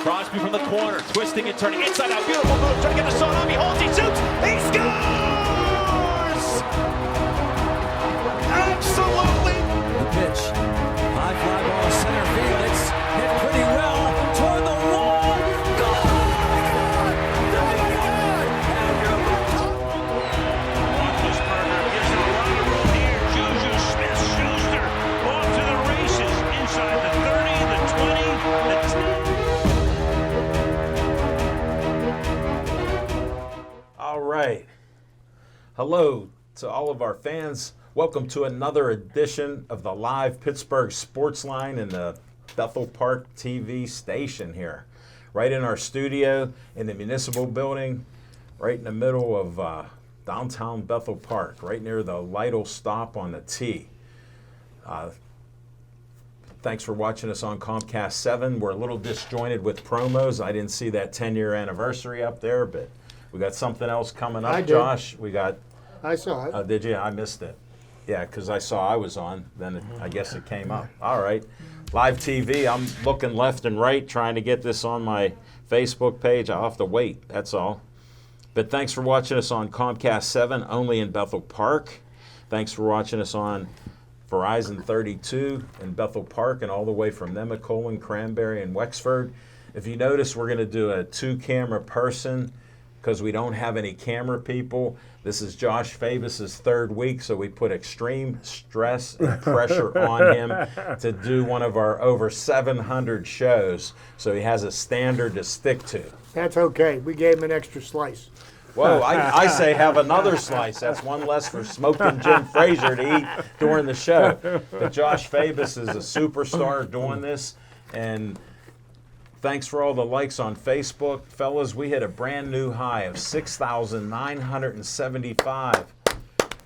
Crosby from the corner, twisting and turning inside out. Beautiful move, trying to get to Sonami. Holds, he shoots, he scores! Absolutely! The pitch, high fly ball center field. It's hit pretty well toward the wall. Roethlisberger gives it a lot of room here. Juju Smith-Schuster off to the races inside the 30, the 20, the 10. All right. Hello to all of our fans. Welcome to another edition of the live Pittsburgh Sports Line in the Bethel Park TV station here. Right in our studio in the municipal building, right in the middle of downtown Bethel Park, right near the Lytle stop on the T. Thanks for watching us on Comcast 7. We're a little disjointed with promos. I didn't see that 10-year anniversary up there, but we got something else coming up, I did. Josh. We got. I saw it. Did you? I missed it. Yeah, because I saw I was on. Then I guess it came up. All right. Live TV. I'm looking left and right trying to get this on my Facebook page. I'll have to wait. That's all. But thanks for watching us on Comcast 7, only in Bethel Park. Thanks for watching us on Verizon 32 in Bethel Park and all the way from Nemacolin, Cranberry, and Wexford. If you notice, we're going to do a two-camera person because we don't have any camera people. This is Josh Fabus's third week, so we put extreme stress and pressure on him to do one of our over 700 shows, so he has a standard to stick to. That's okay. We gave him an extra slice. Whoa, I say have another slice. That's one less for Smoking Jim Frazier to eat during the show. But Josh Fabus is a superstar doing this, and thanks for all the likes on Facebook. Fellas, we hit a brand new high of 6,975.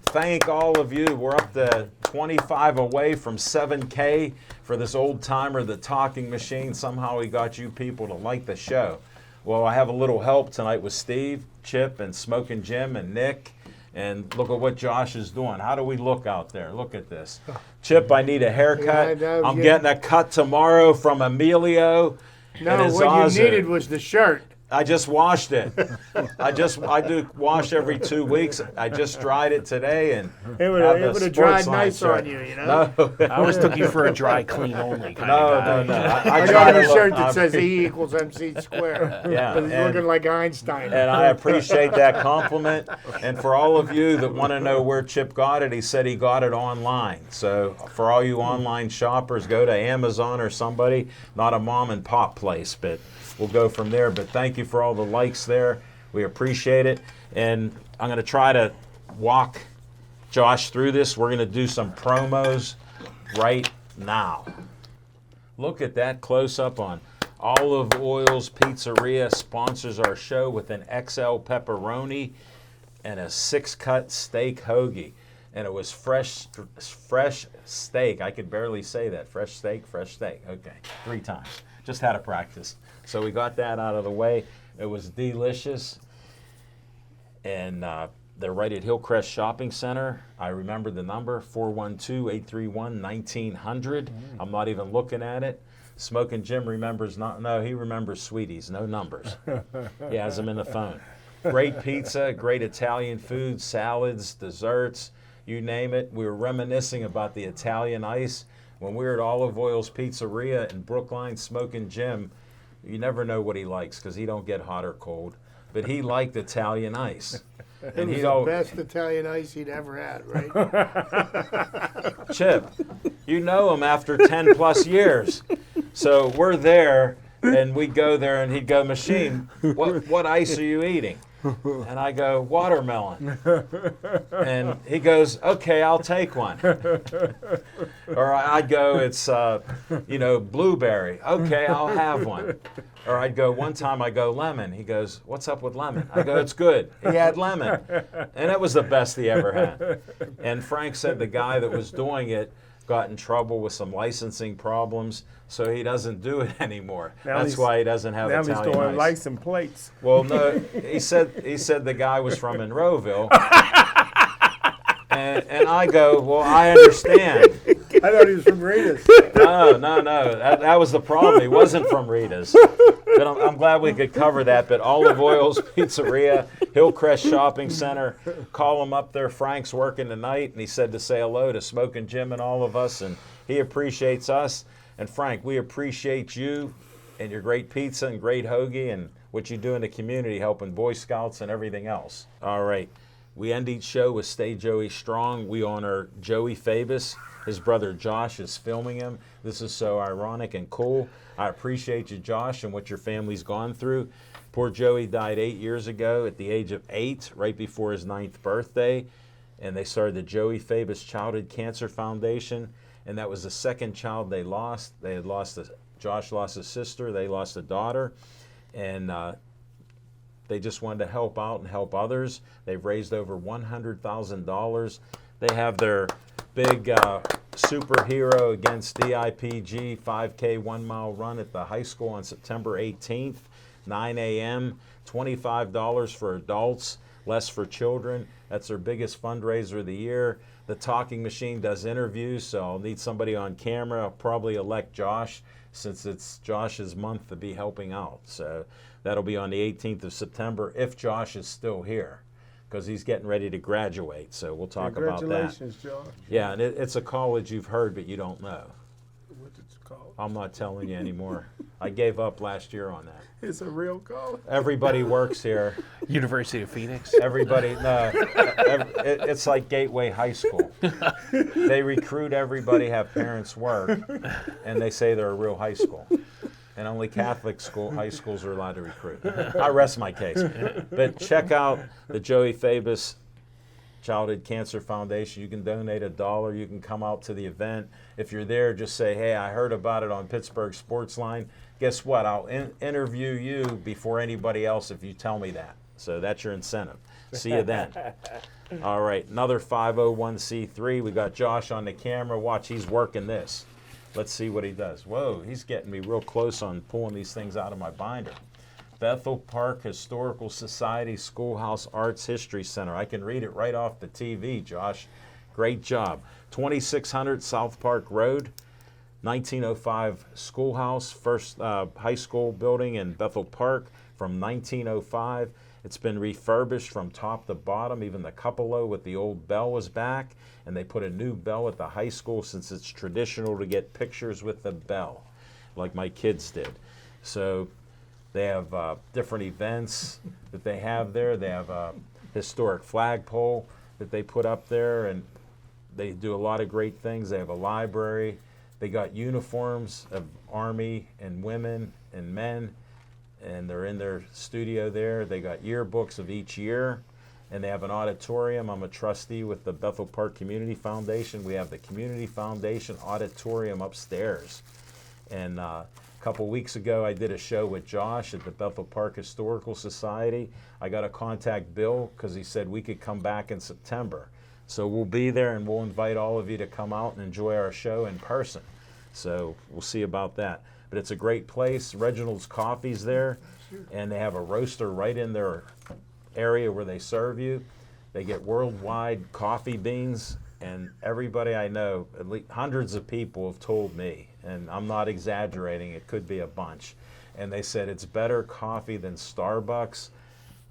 Thank all of you. We're up to 25 away from 7K for this old timer, the Talking Machine. Somehow we got you people to like the show. Well, I have a little help tonight with Steve, Chip, and Smoking Jim, and Nick. And look at what Josh is doing. How do we look out there? Look at this. Chip, I need a haircut. Yeah, I'm getting a cut tomorrow from Emilio. No, what you needed was the shirt. I just washed it. I do wash every 2 weeks. I just dried it today, and It would have dried nice on you, you know? No, I always took you for a dry clean only kind of guy. no. I try got to a look- shirt that says E equals MC squared. Yeah, But he's and- looking like Einstein. And I appreciate that compliment. And for all of you that want to know where Chip got it, he said he got it online. So for all you online shoppers, go to Amazon or somebody, not a mom and pop place, but we'll go from there. But thank you for all the likes there. We appreciate it. And I'm going to try to walk Josh through this. We're going to do some promos right now. Look at that close-up on Olive Oil's Pizzeria sponsors our show with an XL pepperoni and a 6-cut steak hoagie. And it was fresh steak. I could barely say that. Fresh steak. Okay, 3 times. Just had to practice. So we got that out of the way. It was delicious. And they're right at Hillcrest Shopping Center. I remember the number, 412-831-1900. I'm not even looking at it. Smoking Jim remembers he remembers Sweeties, no numbers. He has them in the phone. Great pizza, great Italian food, salads, desserts, you name it. We were reminiscing about the Italian ice. When we were at Olive Oil's Pizzeria in Brookline, Smoking Jim, you never know what he likes because he don't get hot or cold. But he liked Italian ice. It was the best Italian ice he'd ever had, right? Chip, you know him after 10 plus years. So we're there, and we go there, and he'd go, Machine, what ice are you eating? And I go, watermelon. And he goes, okay, I'll take one. Or I'd go, it's, blueberry. Okay, I'll have one. Or I'd go, one time I go, lemon. He goes, what's up with lemon? I go, it's good. He had lemon. And it was the best he ever had. And Frank said the guy that was doing it got in trouble with some licensing problems, so he doesn't do it anymore. That's why he doesn't have Italian Now he's doing ice. license plates. Well, no, he said the guy was from Monroeville. And I go, well, I understand. I thought he was from Rita's. No. That was the problem. He wasn't from Rita's. But I'm glad we could cover that. But Olive Oil's Pizzeria, Hillcrest Shopping Center, call him up there. Frank's working tonight, and he said to say hello to Smoking Jim and all of us, and he appreciates us. And Frank, we appreciate you and your great pizza and great hoagie and what you do in the community, helping Boy Scouts and everything else. All right. We end each show with Stay Joey Strong. We honor Joey Fabus. His brother Josh is filming him. This is so ironic and cool. I appreciate you, Josh, and what your family's gone through. Poor Joey died 8 years ago at the age of 8, right before his 9th birthday. And they started the Joey Fabus Childhood Cancer Foundation. And that was the second child they lost. They had lost, Josh lost his sister. They lost a daughter. And they just wanted to help out and help others. They've raised over $100,000. They have their big superhero against DIPG 5K 1 mile run at the high school on September 18th, 9 a.m., $25 for adults, less for children. That's their biggest fundraiser of the year. The Talking Machine does interviews, so I'll need somebody on camera. I'll probably elect Josh, since it's Josh's month to be helping out. So that'll be on the 18th of September if Josh is still here, because he's getting ready to graduate. So we'll talk about that. Congratulations, Josh. Yeah, and it's a college you've heard, but you don't know. What's it called? I'm not telling you anymore. I gave up last year on that. It's a real college. Everybody works here. University of Phoenix. Everybody, no, it's like Gateway High School. They recruit everybody, have parents work, and they say they're a real high school. And only Catholic high schools are allowed to recruit. I rest my case. But check out the Joey Fabus Childhood Cancer Foundation. You can donate $1. You can come out to the event. If you're there, just say, hey, I heard about it on Pittsburgh Sportsline. Guess what? I'll interview you before anybody else if you tell me that. So that's your incentive. See you then. All right, another 501c3. We got Josh on the camera. Watch, he's working this. Let's see what he does. Whoa, he's getting me real close on pulling these things out of my binder. Bethel Park Historical Society Schoolhouse Arts History Center. I can read it right off the TV, Josh. Great job. 2600 South Park Road, 1905 schoolhouse, first high school building in Bethel Park from 1905. It's been refurbished from top to bottom. Even the cupola with the old bell was back, and they put a new bell at the high school since it's traditional to get pictures with the bell, like my kids did. So they have different events that they have there. They have a historic flagpole that they put up there, and they do a lot of great things. They have a library. They got uniforms of Army and women and men, and they're in their studio there. They got yearbooks of each year, and they have an auditorium. I'm a trustee with the Bethel Park Community Foundation. We have the Community Foundation auditorium upstairs. And a couple weeks ago, I did a show with Josh at the Bethel Park Historical Society. I got to contact Bill because he said we could come back in September. So we'll be there, and we'll invite all of you to come out and enjoy our show in person. So we'll see about that. But it's a great place. Reginald's Coffee's there, and they have a roaster right in their area where they serve you. They get worldwide coffee beans, and everybody I know, at least hundreds of people have told me, and I'm not exaggerating, it could be a bunch, and they said it's better coffee than Starbucks,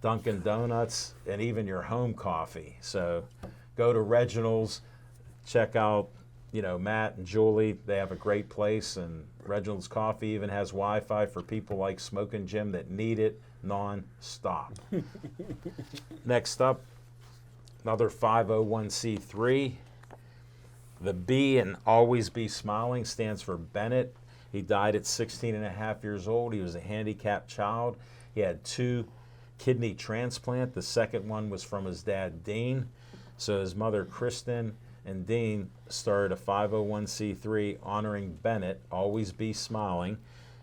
Dunkin' Donuts, and even your home coffee. So go to Reginald's, check out, Matt and Julie. They have a great place, and Reginald's Coffee even has Wi-Fi for people like Smoking Jim that need it non-stop. Next up, another 501c3. The B in Always Be Smiling stands for Bennett. He died at 16 and a half years old. He was a handicapped child. He had 2 kidney transplant. The second one was from his dad, Dean. So his mother, Kristen, and Dean started a 501c3 honoring Bennett, Always Be Smiling,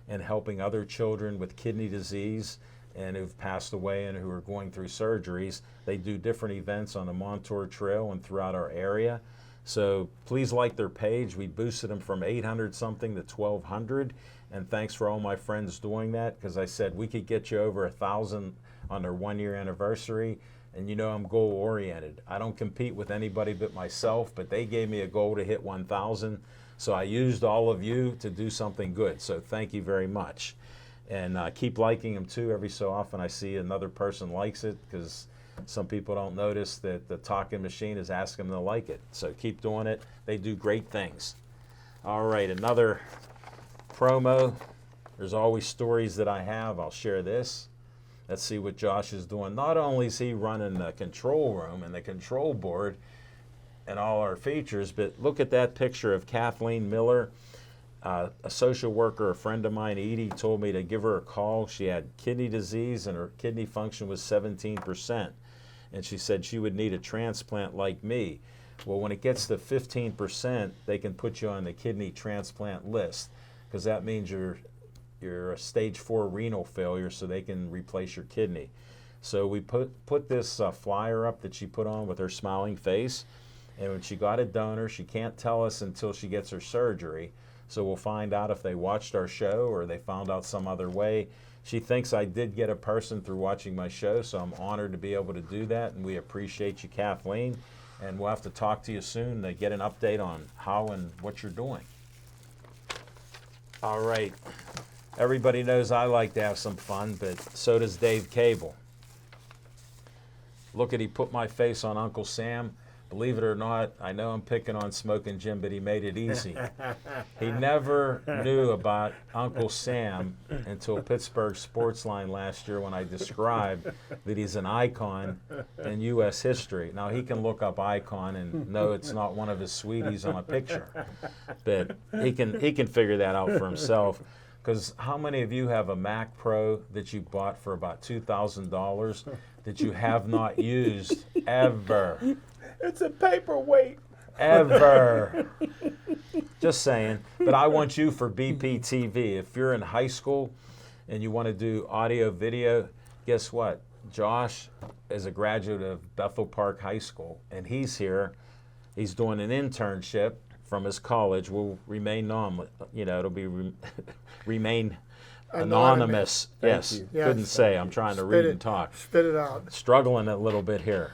and helping other children with kidney disease and who've passed away and who are going through surgeries. They do different events on the Montour Trail and throughout our area. So please like their page. We boosted them from 800 something to 1,200. And thanks for all my friends doing that, because I said we could get you over 1,000 on their 1-year anniversary. And I'm goal oriented. I don't compete with anybody but myself, but they gave me a goal to hit 1,000. So I used all of you to do something good. So thank you very much. And keep liking them too. Every so often I see another person likes it, because some people don't notice that the talking machine is asking them to like it. So keep doing it. They do great things. All right, another promo. There's always stories that I have. I'll share this. Let's see what Josh is doing. Not only is he running the control room and the control board and all our features, but look at that picture of Kathleen Miller. A social worker, a friend of mine, Edie, told me to give her a call. She had kidney disease and her kidney function was 17%. And she said she would need a transplant like me. Well, when it gets to 15%, they can put you on the kidney transplant list, because that means you're a stage 4 renal failure, so they can replace your kidney. So we put this flyer up that she put on with her smiling face. And when she got a donor, she can't tell us until she gets her surgery. So we'll find out if they watched our show or they found out some other way. She thinks I did get a person through watching my show, so I'm honored to be able to do that, and we appreciate you, Kathleen. And we'll have to talk to you soon to get an update on how and what you're doing. All right. Everybody knows I like to have some fun, but so does Dave Cable. Look at, he put my face on Uncle Sam. Believe it or not, I know I'm picking on Smoking Jim, but he made it easy. He never knew about Uncle Sam until Pittsburgh Sportsline last year, when I described that he's an icon in U.S. history. Now, he can look up icon and know it's not one of his sweeties on a picture, but he can figure that out for himself. Because how many of you have a Mac Pro that you bought for about $2,000 that you have not used ever? It's a paperweight. Ever. Just saying. But I want you for BPTV. If you're in high school and you want to do audio, video, guess what? Josh is a graduate of Bethel Park High School, and he's here. He's doing an internship from his college. Will remain it'll be remain anonymous. Yes. you. Yes. Couldn't say. I'm trying to read and talk. Spit it out. Struggling a little bit here.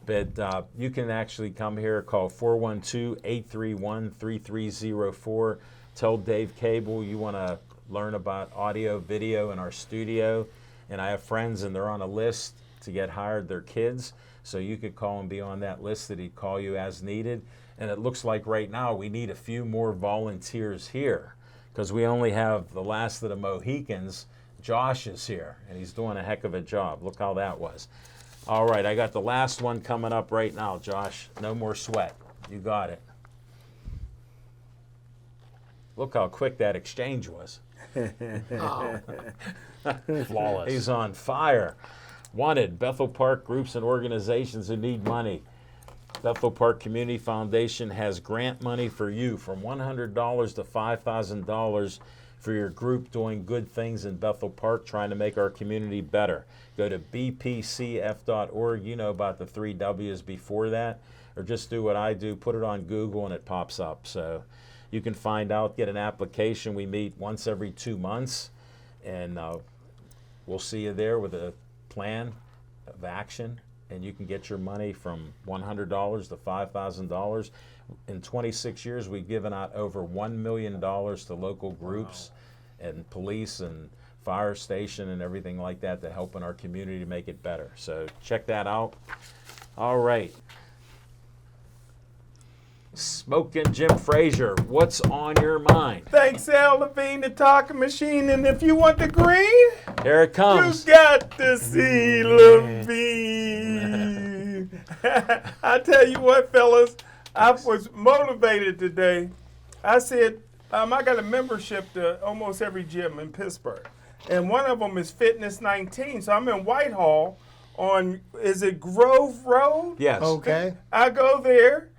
But you can actually come here, call 412-831-3304. Tell Dave Cable you want to learn about audio, video in our studio. And I have friends, and they're on a list to get hired, their kids. So you could call and be on that list that he'd call you as needed. And it looks like right now we need a few more volunteers here, because we only have the last of the Mohicans. Josh is here, and he's doing a heck of a job. Look how that was. All right, I got the last one coming up right now, Josh. No more sweat. You got it. Look how quick that exchange was. Flawless. He's on fire. Wanted, Bethel Park groups and organizations who need money. Bethel Park Community Foundation has grant money for you from $100 to $5,000 for your group doing good things in Bethel Park, trying to make our community better. Go to bpcf.org. You know about the 3 W's before that. Or just do what I do, put it on Google, and it pops up. So you can find out, get an application. We meet once every 2 months, and we'll see you there with a plan of action, and you can get your money from $100 to $5,000. In 26 years, we've given out over $1 million to local groups and police and fire station and everything like that to help in our community to make it better. So check that out. All right. Smoking Jim Frazier, what's on your mind? Thanks, Al Levine, the talking machine. And if you want the green, Here it comes. you got to see Levine. I tell you what, fellas, I was motivated today. I said, I got a membership to almost every gym in Pittsburgh. And one of them is Fitness 19. So I'm in Whitehall on, is it Grove Road? Yes. Okay. I go there,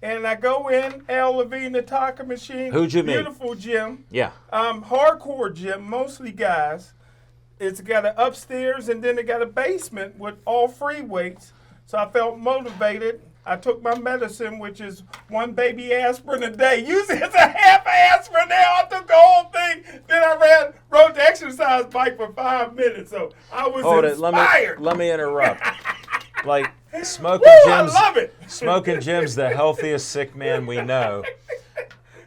and I go in, Al Levine, the talking machine. Who'd you meet? Beautiful gym. Yeah. Hardcore gym, mostly guys. It's got an upstairs, and then it got a basement with all free weights. So I felt motivated. I took my medicine, which is 1 baby aspirin a day. Usually it's a half aspirin now. I took the whole thing. Then I rode the exercise bike for 5 minutes. So I was inspired. Let me interrupt. Like Smoking Woo, Jim's, I love it. Smoking Jim's the healthiest sick man we know.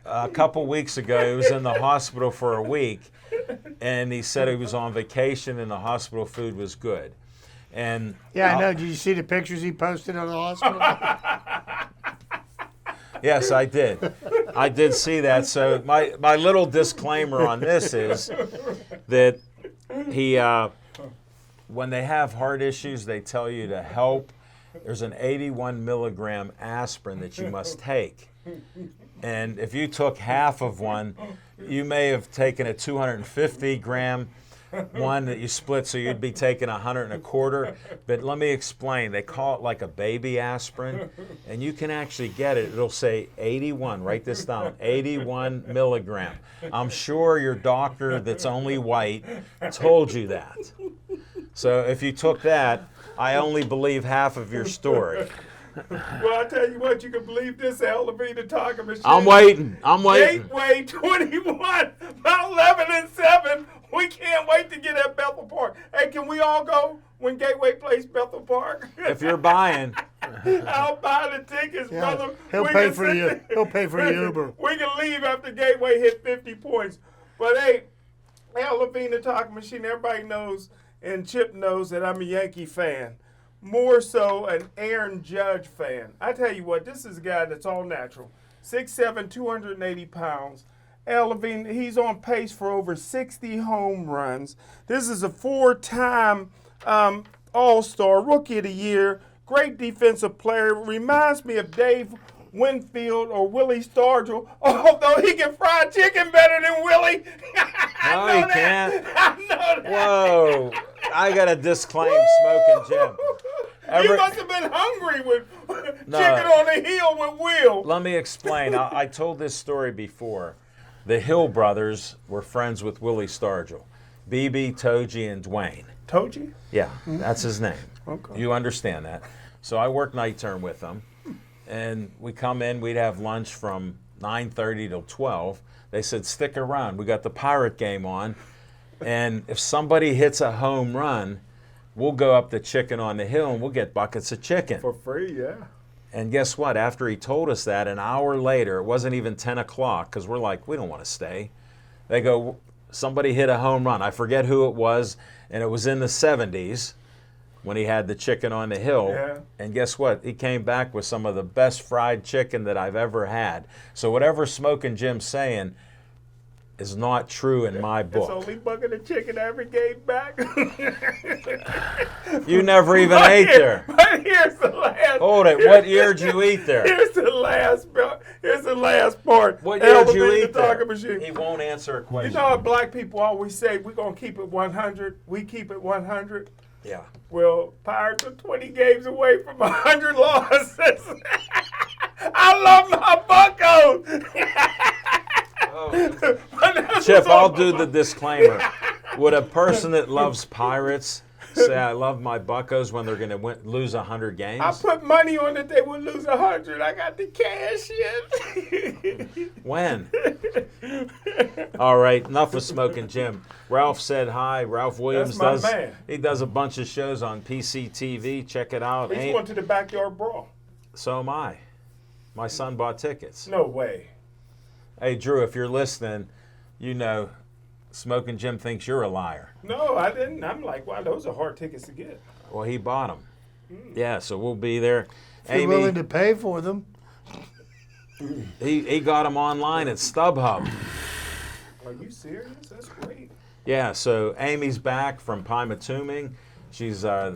A couple weeks ago, he was in the hospital for a week, and he said he was on vacation and the hospital food was good. And Yeah, I know. Did you see the pictures he posted on the hospital? yes, I did. I did see that. So my little disclaimer on this is that he, when they have heart issues, they tell you to help. There's an 81 milligram aspirin that you must take. And if you took half of one, you may have taken a 250 gram one that you split, so you'd be taking 125. But let me explain. They call it like a baby aspirin, and you can actually get it. It'll say 81. Write this down. 81 milligram. I'm sure your doctor that's only white told you that. So if you took that, I only believe half of your story. Well, I tell you what, you can believe this, Al Levine talking machine. I'm waiting. I'm waiting. Gateway 21, about 11 and 7. We can't wait to get at Bethel Park. Hey, can we all go when Gateway plays Bethel Park? If you're buying, I'll buy the tickets, Yeah, brother. he'll We pay can for sit you. there. He'll pay for the Uber. We can leave after Gateway hit 50 points. But hey, Al Levine, the talking machine, everybody knows, and Chip knows that I'm a Yankee fan. More so an Aaron Judge fan. I tell you what, this is a guy that's all natural. 6'7", 280 pounds. Al Levine, he's on pace for over 60 home runs. This is a 4-time All-Star, Rookie of the Year, great defensive player. Reminds me of Dave Winfield or Willie Stargell, although he can fry chicken better than Willie. no, he can't. I know that. Whoa! I gotta disclaim Smoking Jim. He must have been hungry with No. chicken on the hill with Will. Let me explain. I told this story before. The Hill brothers were friends with Willie Stargell, BB, Toji, and Dwayne. Toji? Yeah, that's his name. Okay. You understand that. So I work night term with them, and we come in, we'd have lunch from 9:30 till 12. They said, stick around. We got the Pirate game on, and if somebody hits a home run, we'll go up the Chicken on the Hill, and we'll get buckets of chicken. For free, yeah. And guess what? After he told us that, an hour later, it wasn't even 10 o'clock, because we're like, we don't want to stay. They go, somebody hit a home run. I forget who it was, and it was in the 70s when he had the Chicken on the Hill. Yeah. And guess what? He came back with some of the best fried chicken that I've ever had. So whatever Smoking Jim's saying is not true in my It's book. only bucket of chicken I ever gave back. You never even ate there. But here's the last. Hold it. What year did you eat there? Here's the last. Here's the last part. What year did you Elevator eat there? talking machine. He won't answer a question. You know what black people always say? We're gonna keep it 100. We keep it 100. Yeah. Well, Pirates are 20 games away from 100 losses. I love my Buccos. Chip, I'll do the disclaimer. Would a person that loves Pirates say, I love my Buccos when they're going to lose 100 games? I put money on that they would lose 100. I got the cash in. When? All right, enough of Smoking Jim. Ralph said hi. Ralph Williams That's my man. He does a bunch of shows on PCTV. Check it out. He's going to the backyard brawl. So am I. My son bought tickets. No way. Hey, Drew, if you're listening, you know Smoking Jim thinks you're a liar. No, I didn't. I'm like, wow, those are hard tickets to get. Well, he bought them. Yeah, so we'll be there. If you're willing to pay for them. He got them online at StubHub. Are you serious? That's great. Yeah, so Amy's back from Pymatuming. She's at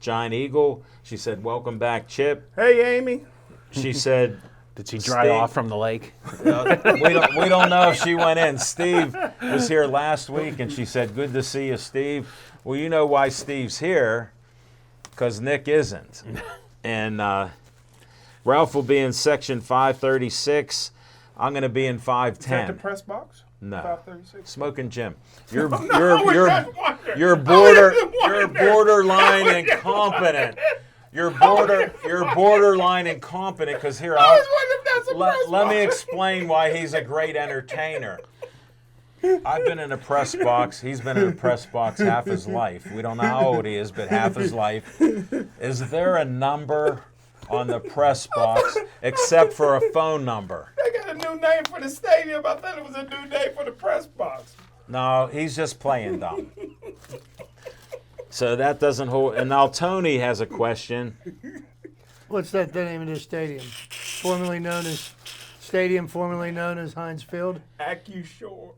Giant Eagle. She said, welcome back, Chip. Hey, Amy. She said, Did she dry Steve- off from the lake? we don't know if she went in. Steve was here last week, and she said, good to see you, Steve. Well, you know why Steve's here, because Nick isn't. And Ralph will be in section 536. I'm going to be in Is that the 510. press box? No. 536. Smoking Jim. You're I was just wondering. you're borderline incompetent. You're borderline incompetent because here I was wondering if that's a press let me box. explain why he's a great entertainer. I've been in a press box. He's been in a press box half his life. We don't know how old he is, but half his life. Is there a number on the press box except for a phone number? They got a new name for the stadium. I thought it was a new name for the press box. No, he's just playing dumb. So that doesn't hold. And now Tony has a question. What's the name of this stadium? Formerly known as Heinz Field. AccuSure.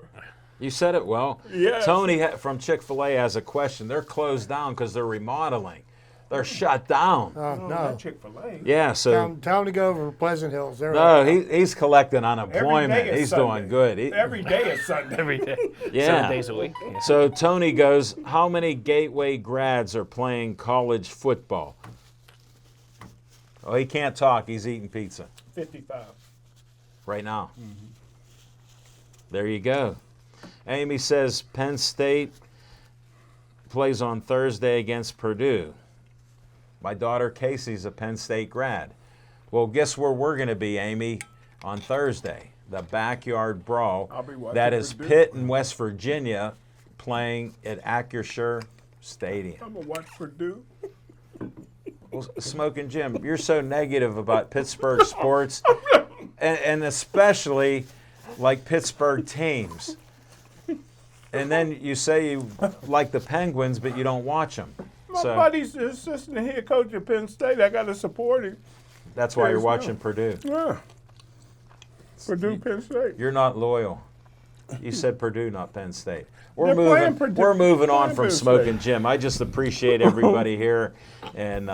You said it well. Yes. Tony from Chick-fil-A has a question. They're closed down because they're remodeling. They're shut down. Oh, No, no. not Chick-fil-A. Yeah, so Tell him to go over to Pleasant Hills. They're no, he's collecting Every unemployment. day is He's Sunday. doing good. Every day is Sunday. Every day. Yeah. 7 days a week. Yeah. So Tony goes, how many Gateway grads are playing college football? Oh, he can't talk. He's eating pizza 55. right now. There you go. Amy says Penn State plays on Thursday against Purdue. My daughter Casey's a Penn State grad. Well, guess where we're going to be, Amy, on Thursday? The Backyard Brawl. I'll be watching That is Purdue. Pitt and West Virginia playing at AccuSure Stadium. I'm going to watch Purdue. Well, Smoking Jim, you're so negative about Pittsburgh sports, and especially like Pittsburgh teams. And then you say you like the Penguins, but you don't watch them. My So buddy's the assistant head coach at Penn State. I got to support him. that's why you're Yes, watching no. Purdue. Yeah. Purdue, Penn State. You're not loyal. You said Purdue, not Penn State. They're playing Purdue. We're moving They're on playing from Penn Smoking State. Jim. I just appreciate everybody here. And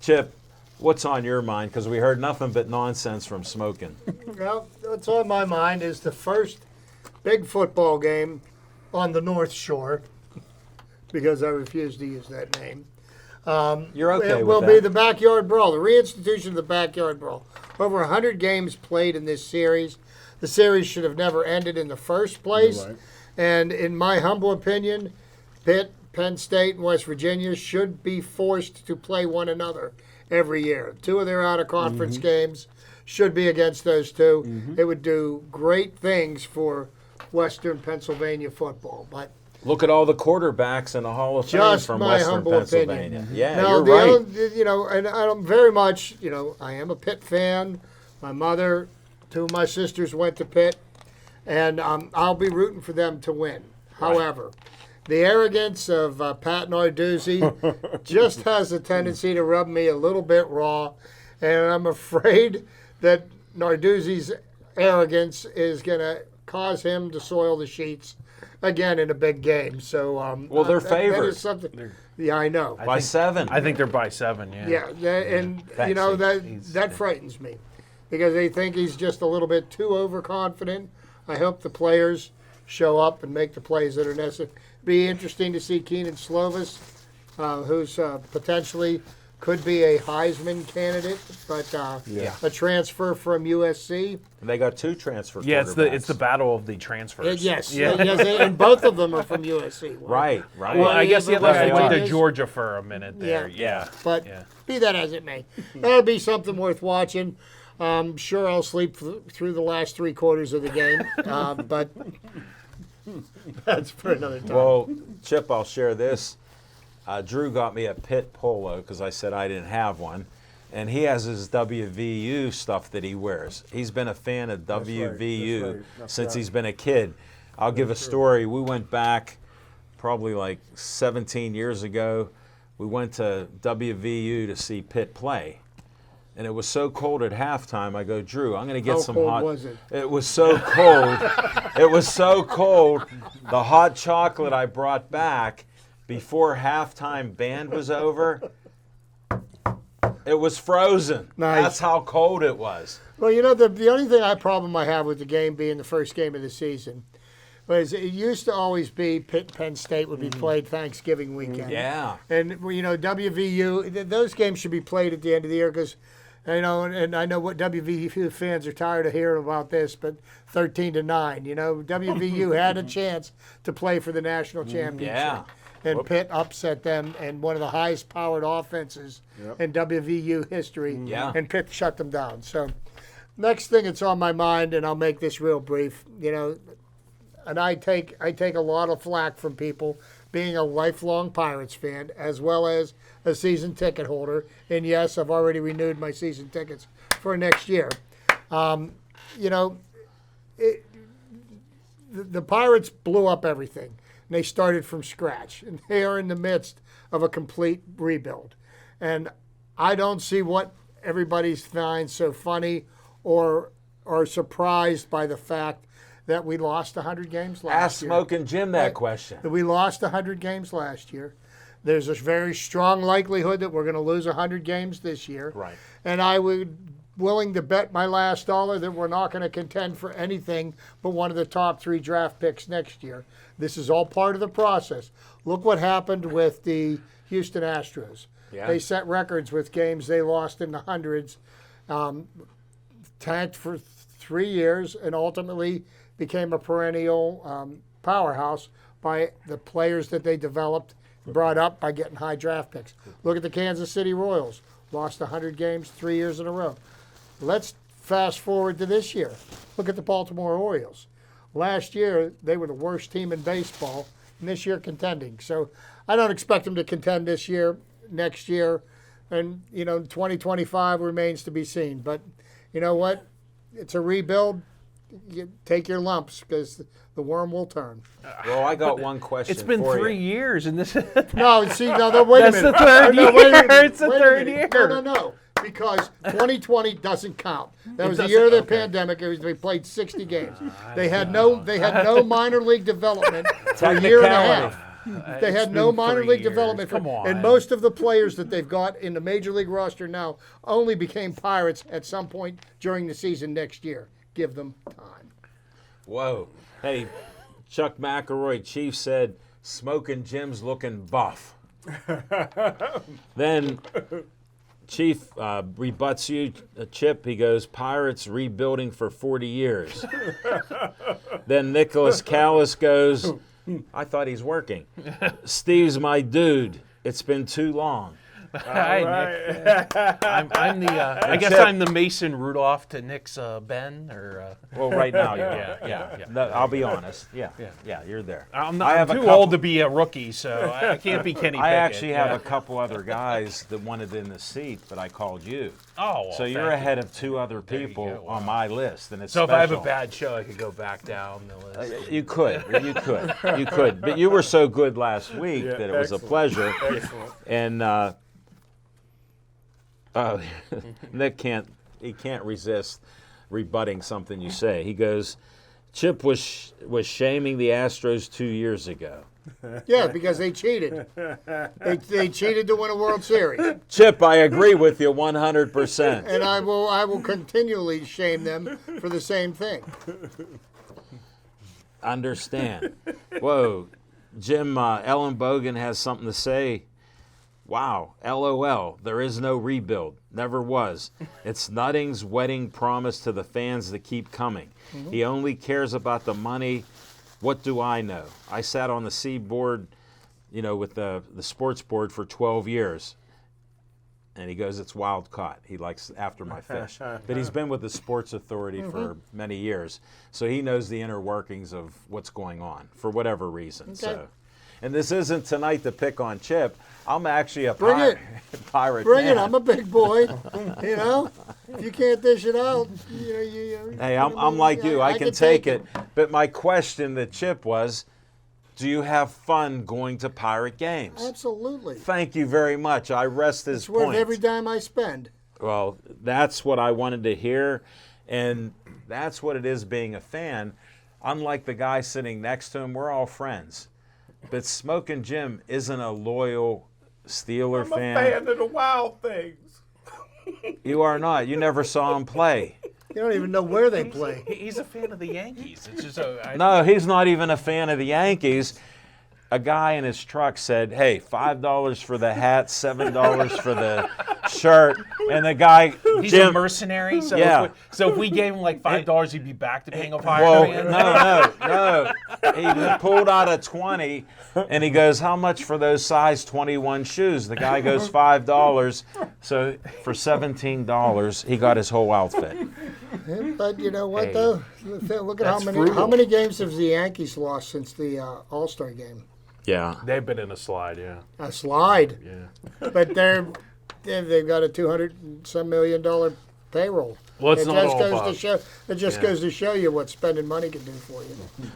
Chip, what's on your mind? Because we heard nothing but nonsense from Smoking. Well, what's on my mind is the first big football game on the North Shore, because I refuse to use that name. You're okay It with will that? be the Backyard Brawl, the reinstitution of the Backyard Brawl. Over 100 games played in this series. The series should have never ended in the first place. Right. And in my humble opinion, Pitt, Penn State, and West Virginia should be forced to play one another every year. 2 of their out-of-conference games should be against those 2. It would do great things for Western Pennsylvania football. But Look at all the quarterbacks in the Hall of Fame just from my Western humble Pennsylvania. opinion. Yeah, now, you're the right. other, and I'm very much, I am a Pitt fan. My mother, 2 of my sisters went to Pitt, and I'll be rooting for them to win. However, the arrogance of Pat Narduzzi just has a tendency to rub me a little bit raw, and I'm afraid that Narduzzi's arrogance is going to cause him to soil the sheets again in a big game. So, Well, they're that favored. is something. Yeah, I know. By 7. I think they're by 7, yeah. Yeah, and Thanks, that frightens me because they think he's just a little bit too overconfident. I hope the players show up and make the plays that are necessary. Be interesting to see Keenan Slovis, who's potentially could be a Heisman candidate, but a transfer from USC. They got 2 transfer Yeah, it's the quarterbacks. battle of the transfers. Yes, Yeah. yes, and both of them are from USC. Right. Well, I guess he had Right, went right. to Georgia for a minute there. Yeah. But Yeah. be that as it may, that'll be something worth watching. Sure, I'll sleep through the last 3 quarters of the game, but that's for another time. Well, Chip, I'll share this. Drew got me a Pitt polo because I said I didn't have one. And he has his WVU stuff that he wears. He's been a fan of WVU since he's been a kid. I'll give a story. We went back probably like 17 years ago. We went to WVU to see Pitt play. And it was so cold at halftime. I go, Drew, I'm going to get How some cold hot. was it? It was so cold. It was so cold. The hot chocolate I brought back before halftime band was over, it was frozen. Nice. That's how cold it was. Well, the only problem I have with the game being the first game of the season was it used to always be Pitt Penn State would be played Thanksgiving weekend. Yeah. And WVU, those games should be played at the end of the year because, and I know what WVU fans are tired of hearing about this, but 13-9, WVU had a chance to play for the national championship. Yeah. And Pitt upset them and one of the highest powered offenses in WVU history. Yeah. And Pitt shut them down. So next thing that's on my mind, and I'll make this real brief, and I take a lot of flack from people being a lifelong Pirates fan as well as a season ticket holder. And yes, I've already renewed my season tickets for next year. the Pirates blew up everything. And they started from scratch. And they are in the midst of a complete rebuild. And I don't see what everybody finds so funny or surprised by the fact that we lost 100 games last Ask year. Smoking Jim that question. That we lost 100 games last year. There's a very strong likelihood that we're going to lose 100 games this year. Right. And I would willing to bet my last dollar that we're not going to contend for anything but one of the top 3 draft picks next year. This is all part of the process. Look what happened with the Houston Astros. Yeah. They set records with games they lost in the hundreds, tanked for 3 years, and ultimately became a perennial powerhouse by the players that they developed, brought up by getting high draft picks. Look at the Kansas City Royals. Lost 100 games 3 years in a row. Let's fast forward to this year. Look at the Baltimore Orioles. Last year, they were the worst team in baseball, and this year contending. So I don't expect them to contend this year, next year, and, 2025 remains to be seen. But you know what? It's a rebuild. You take your lumps because the worm will turn. Well, I got one question. It's been for 3 you. years, and this. No, see, no, wait a That's minute. the third No, wait a year. minute. It's the Wait a third minute. year. No, because 2020 doesn't count. That was the doesn't? year of the Okay. pandemic. They played 60 games. They had no minor league development for a year and a half. They had no minor league development. Come on. And most of the players that they've got in the major league roster now only became Pirates at some point during the season next year. Give them time. Whoa. Hey, Chuck McElroy, Chief, said, Smoking Jim's looking buff. Then Chief rebuts you, Chip. He goes, Pirates rebuilding for 40 years. Then Nicholas Callis goes, I thought he's working. Steve's my dude. It's been too long. Hi, Nick. I'm the. I guess Chip. I'm the Mason Rudolph to Nick's Ben, or. Well, right now you are. Yeah. No, I'll be honest. Yeah, you're there. I'm I have a too couple- old to be a rookie, so I can't be Kenny Pickett. I actually have yeah. a couple other guys that wanted in the seat, but I called you. Oh, well, So you're thank you. ahead of 2 other There you people go. on my list, and it's So if I have a special. bad show, I could go back down the list. You could. But you were so good last week that it was a pleasure. Excellent. And Nick can't resist rebutting something you say. He goes, Chip was shaming the Astros 2 years ago. Yeah, because they cheated. They cheated to win a World Series. Chip, I agree with you 100%. And I will continually shame them for the same thing. Understand. Whoa. Jim, Ellen Bogan has something to say. Wow, LOL, there is no rebuild. Never was. It's Nutting's wedding promise to the fans that keep coming. He only cares about the money. What do I know? I sat on the seaboard, with the sports board for 12 years. And he goes, it's wild caught. He likes after my fish. But he's been with the Sports Authority for many years. So he knows the inner workings of what's going on for whatever reason. Okay. So, and this isn't tonight to pick on Chip. I'm actually a Bring it. pirate Bring man. it. I'm a big boy. If you can't dish it out, Hey, I'm like you. I can take it. But my question to Chip was, do you have fun going to pirate games? Absolutely. Thank you very much. I rest his It's worth point. every dime I spend. Well, that's what I wanted to hear, and that's what it is being a fan. Unlike the guy sitting next to him, we're all friends. But Smoking Jim isn't a loyal Steeler I'm a fan of the Wild Things. You are not. You never saw him play. You don't even know where they play. He's a fan of the Yankees. It's just No, he's not even a fan of the Yankees. A guy in his truck said, hey, $5 for the hat, $7 for the shirt. And the guy, He's Jim, a mercenary. So Yeah. if we gave him like $5, he'd be back to being a pirate well, fan. no. He pulled out a 20, and he goes, how much for those size 21 shoes? The guy goes, $5. So for $17, he got his whole outfit. But you know what, Hey, though? Look at that's how frugal. many games have the Yankees lost since the All-Star game? Yeah. They've been in a slide, yeah. A slide. Yeah. But they've got a $200 some million payroll. Well, it's it not just all goes Bob. to show. It just goes to show you what spending money can do for you.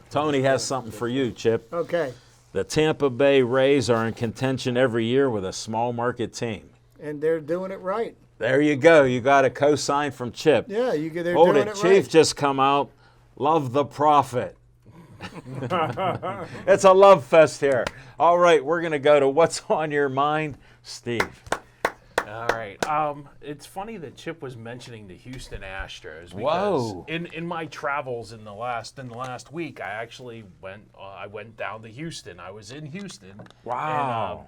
Tony has something for you, Chip. Okay, The Tampa Bay Rays are in contention every year with a small market team. and they're doing it right. There you go. You got a cosign from Chip. Yeah, they're Hold doing it. it Chief right. just come out. Love the prophet. It's a love fest here. All right, we're going to go to what's on your mind, Steve. All right. It's funny that Chip was mentioning the Houston Astros. Because Whoa. In my travels in the last week, I actually went down to Houston. I was in Houston. Wow.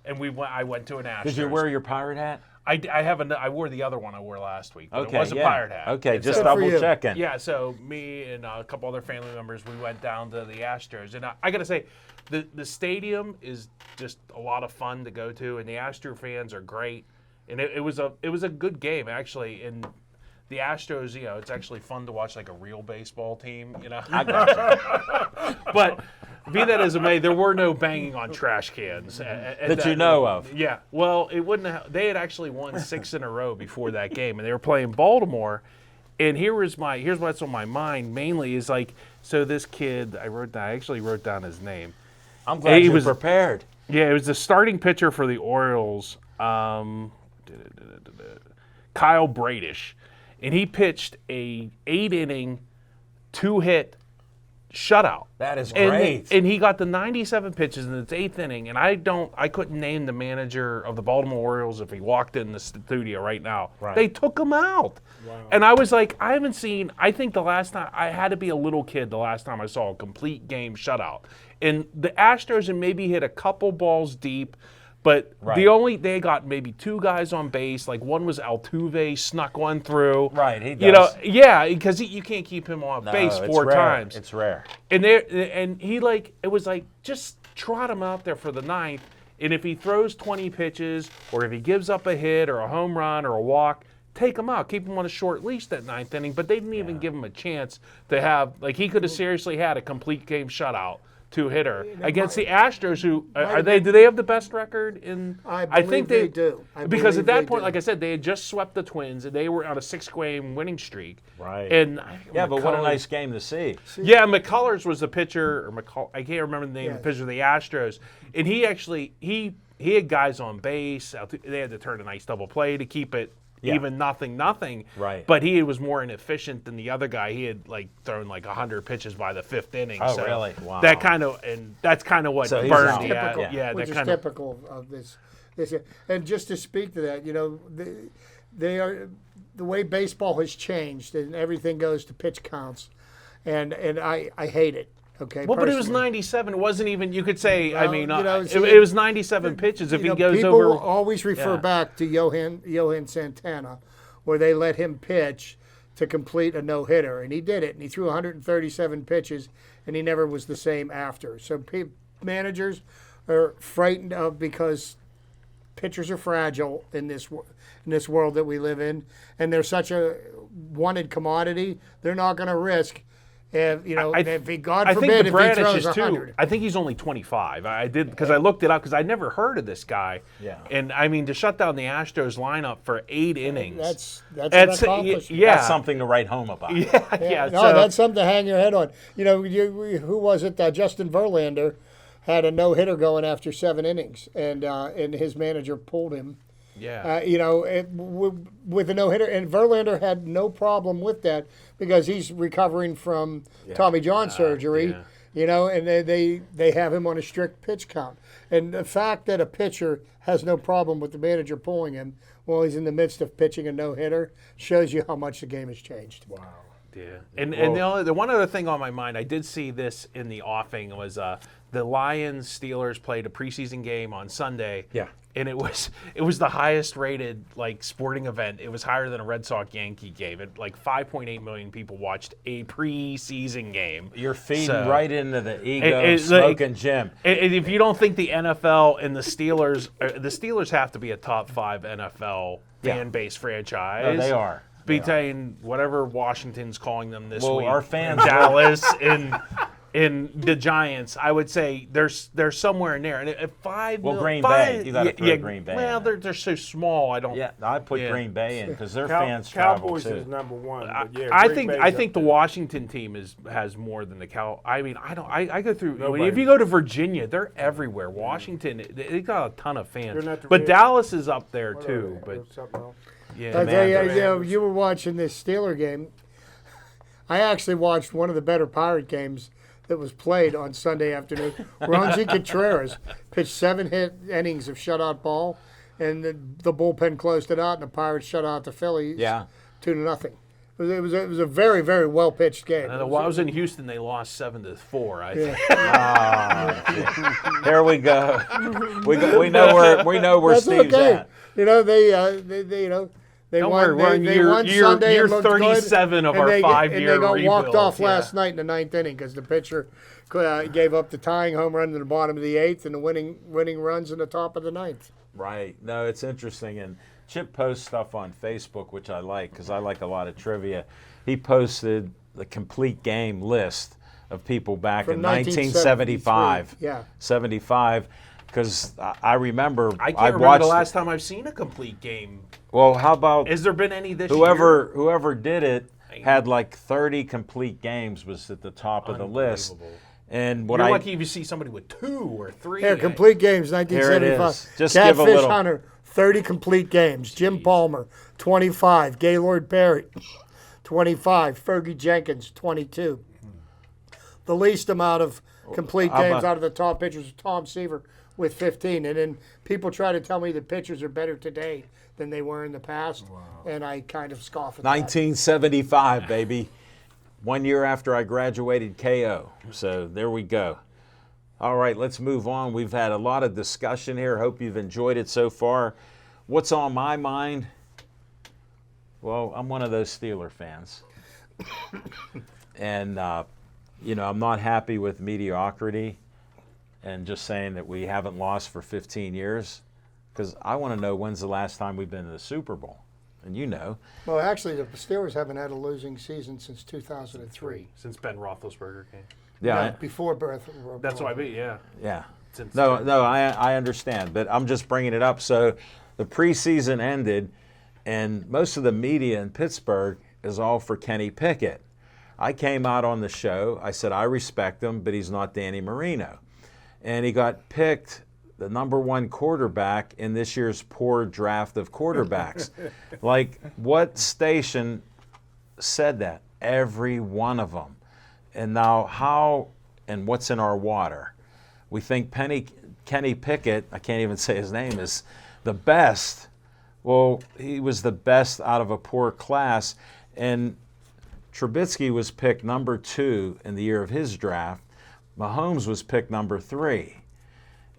And I went to an Astros. Did you wear your pirate hat? I wore the other one I wore last week. But Okay, it was a yeah. pirate hat. Okay, And just so- double you. checking. Yeah, so me and a couple other family members, we went down to the Astros, and I got to say, the stadium is just a lot of fun to go to, and the Astro fans are great, and it was a good game actually. And the Astros, it's actually fun to watch like a real baseball team, I got you. But be that as it may, there were no banging on trash cans at That you know of. Yeah, well, it wouldn't have. They had actually won 6 in a row before that game, and they were playing Baltimore. And here's what's on my mind mainly is like, so this kid, I actually wrote down his name. I'm glad He you was- prepared. Yeah, it was the starting pitcher for the Orioles, Kyle Bradish, and he pitched a 8-inning, 2-hit shutout. That is And, great. and he got the 97 pitches in its 8th inning, and I couldn't name the manager of the Baltimore Orioles if he walked in the studio right now. Right. They took him out. Wow. And I was like, I think the last time, I had to be a little kid the last time I saw a complete game shutout. And the Astros had maybe hit a couple balls deep, but Right. they got maybe 2 guys on base. Like one was Altuve, snuck one through. Right, he Yeah, does. because you can't keep him on No, base it's 4 rare. times. It's rare. And he it was like, just trot him out there for the 9th. And if he throws 20 pitches, or if he gives up a hit or a home run or a walk, take him out. Keep him on a short leash that 9th inning. But they didn't even give him a chance to have, like, he could have seriously had a complete game shutout. 2-hitter against the Astros, who do they have the best record in? I believe they do. I Because believe at that they point, do. like I said, they had just swept the Twins, and they were on a 6-game winning streak. Right. And Yeah, but what a McCullers- nice game to see. Yeah, McCullers was the pitcher, or I can't remember the name of Yes. the pitcher of the Astros, and he actually he had guys on base. They had to turn a nice double play to keep it Yeah. even 0-0. Right. But he was more inefficient than the other guy. He had like thrown like 100 pitches by the 5th inning. Oh, so really? Wow. That's kind of what So he's burned out. the typical, yeah. which that is kind of typical of this. And just to speak to that, they are the way baseball has changed, and everything goes to pitch counts, and I hate it. Okay. well, but it was personally. 97. It wasn't even. You could say. I Well, mean, see, it was 97 pitches. If he goes people over, always refer Yeah. back to Johan Santana, where they let him pitch to complete a no-hitter, and he did it, and he threw 137 pitches, and he never was the same after. So managers are frightened of, because pitchers are fragile in this world that we live in, and they're such a wanted commodity. They're not going to risk. If God I forbid, think if the he Bradish throws is 100. too. I think he's only 25. I did because I looked it up because I never heard of this guy. Yeah. And I mean, to shut down the Astros lineup for 8 innings. That's an accomplishment. yeah. That's something to write home about. Yeah. No, so, that's something to hang your head on. Who was it? Justin Verlander had a no-hitter going after 7 innings, and his manager pulled him. yeah. With a no-hitter, and Verlander had no problem with that because he's recovering from Tommy John surgery. yeah. And they have him on a strict pitch count. And the fact that a pitcher has no problem with the manager pulling him while he's in the midst of pitching a no-hitter shows you how much the game has changed. Wow. Yeah. And the one other thing on my mind, I did see this in the offing, was the Lions Steelers played a preseason game on Sunday. Yeah. And it was the highest rated sporting event. It was higher than a Red Sox Yankee game. 5.8 million people watched a preseason game. You're feeding So- right into the ego It- smoking Jim. And if you don't think the NFL and the Steelers have to be a top 5 NFL fan base franchise. No, they are. Between whatever Washington's calling them this Well, week, our fans and Dallas and in the Giants, I would say they're somewhere in there. And at 5 Well, mil- Green five- Bay. You gotta throw Green Bay Well, in there. they're so small. I don't. Yeah, I put Yeah. Green Bay in because their fans Cowboys travel is too. number one. But yeah, I Green think Bay's I up think the there. Washington team has more than the Cal. I mean, I don't. I go through. Nobody- If you go to Virginia, they're everywhere. Washington, they got a ton of fans. They're not the But Reds. Dallas is up there What too. are But they? Something else. yeah, I tell you, Commanders. you were watching this Steeler game. I actually watched one of the better Pirate games that was played on Sunday afternoon. Ronzi Contreras pitched 7 innings of shutout ball, and the bullpen closed it out, and the Pirates shut out the Phillies Yeah. 2-0. It was a very, very well pitched game. and while I was in Houston, they lost 7-4. I think. Here we go. We know where That's Steve's okay. at. You know they Don't won. worry, we're in they won year Sunday and looked 37 good, of and our they, 5-year And they got walked rebuild, off yeah. last night in the 9th inning because the pitcher gave up the tying home run in the bottom of the 8th and the winning runs in the top of the 9th. Right. No, it's interesting. And Chip posts stuff on Facebook, which I like because I like a lot of trivia. He posted the complete game list of people back From in 1975. 1973, yeah. 75. Because I remember I can't I remember watched. the last time I've seen a complete game. Well, how about Has there been any this year? whoever did it had like 30 complete games was at the top of the list. Unbelievable. And what You're I lucky if you see somebody with 2 or 3. Here, complete games, 1975. is. Just give a Catfish little- Hunter, 30 complete games. Jim Palmer, 25. Gaylord Perry, 25. Fergie Jenkins, 22. The least amount of complete How games about- out of the top pitchers was Tom Seaver with 15. And then people try to tell me that pitchers are better today than they were in the past, and I kind of scoff at that. 1975, baby. 1 year after I graduated KO. So there we go. All right, let's move on. We've had a lot of discussion here. Hope you've enjoyed it so far. What's on my mind? Well, I'm one of those Steeler fans. And, I'm not happy with mediocrity and just saying that we haven't lost for 15 years because I want to know when's the last time we've been to the Super Bowl. And you know. Well, actually, the Steelers haven't had a losing season since 2003. Since Ben Roethlisberger came. Yeah. Before birth. That's what I mean, yeah. Yeah. Since No, then. I understand, but I'm just bringing it up. So the preseason ended, and most of the media in Pittsburgh is all for Kenny Pickett. I came out on the show. I said, I respect him, but he's not Danny Marino. And he got picked the number 1 quarterback in this year's poor draft of quarterbacks. Like, what station said that? Every one of them. And now how and what's in our water? We think Kenny Pickett, I can't even say his name, is the best. Well, he was the best out of a poor class. And Trubisky was picked number 2 in the year of his draft. Mahomes was picked number 3.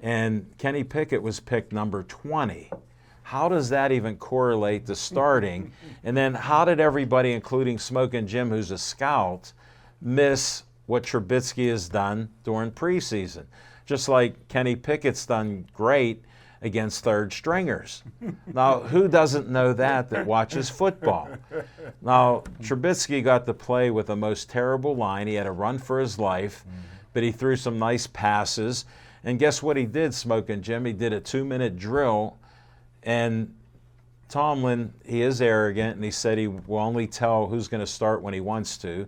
And Kenny Pickett was picked number 20. How does that even correlate to starting? And then how did everybody, including Smokin' Jim, who's a scout, miss what Trubisky has done during preseason? Just like Kenny Pickett's done great against third stringers. Now, who doesn't know that watches football? Now, Trubisky got to play with the most terrible line. He had to run for his life, but he threw some nice passes. And guess what he did, Smokin' Jim? He did a 2-minute drill, and Tomlin, he is arrogant, and he said he will only tell who's going to start when he wants to.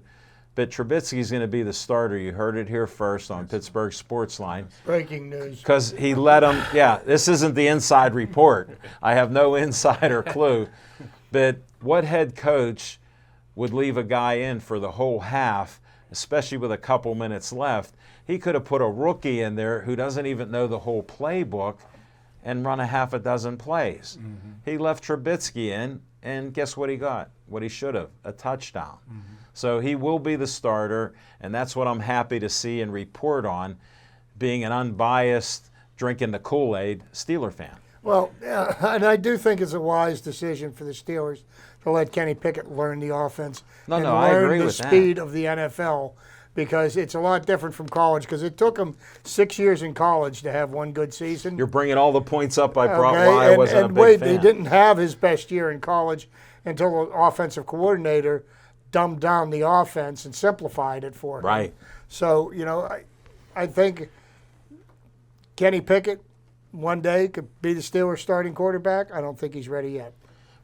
But Trubisky's going to be the starter. You heard it here first on Pittsburgh Sportsline. Breaking news. Because he let him, this isn't the inside report. I have no insider clue. But what head coach would leave a guy in for the whole half, especially with a couple minutes left? He could have put a rookie in there who doesn't even know the whole playbook and run a half a dozen plays. He left Trubisky in, and guess what he got? What he should have, a touchdown. So he will be the starter, and that's what I'm happy to see and report on, being an unbiased, drinking the Kool-Aid Steeler fan. Well, yeah, and I do think it's a wise decision for the Steelers to let Kenny Pickett learn the offense No, and I learn agree the with that. speed of the NFL, because it's a lot different from college, because it took him 6 years in college to have one good season. You're bringing all the points up I brought Okay, why I wasn't a big wait, fan. he didn't have his best year in college until the offensive coordinator dumbed down the offense and simplified it for him. Right. So, I think Kenny Pickett one day could be the Steelers starting quarterback. I don't think he's ready yet.